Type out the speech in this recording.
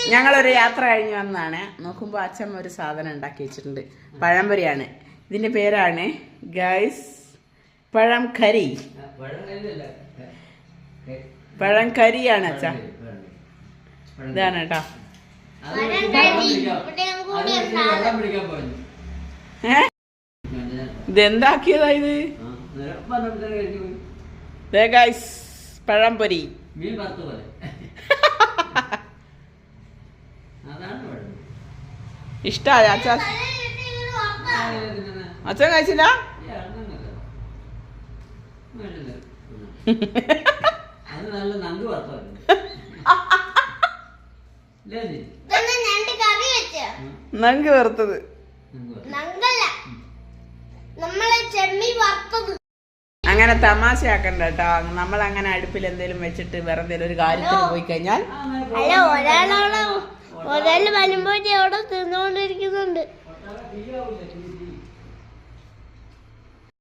ഞങ്ങളൊരു യാത്ര കഴിഞ്ഞ് വന്നാണ്. നോക്കുമ്പോൾ അച്ഛൻ ഒരു സാധനം ഉണ്ടാക്കി വെച്ചിട്ടുണ്ട്. പഴംപൊരിയാണ്. ഇതിന്റെ പേരാണ് ഗൈസ് പഴംകരി. പഴംകരിയാണ് അച്ഛ. ഇതാണ് കേട്ടോ. ഇതെന്താക്കിയതാ ഇത്? ഗൈസ് പഴംപൊരി. ഇഷ്ടായ അച്ഛ? അച്ഛൻ കഴിച്ചില്ല? നങ്ക് വറുത്തത്. അങ്ങനെ തമാശയാക്കണ്ട കേട്ടോ. നമ്മൾ അങ്ങനെ അടുപ്പിൽ എന്തെങ്കിലും വെച്ചിട്ട് വേറെ എന്തെങ്കിലും ഒരു കാര്യത്തിന് പോയി കഴിഞ്ഞാൽ ഒരാള് വരുമ്പോ അവിടെ തിന്നുകൊണ്ടിരിക്കുന്നുണ്ട്.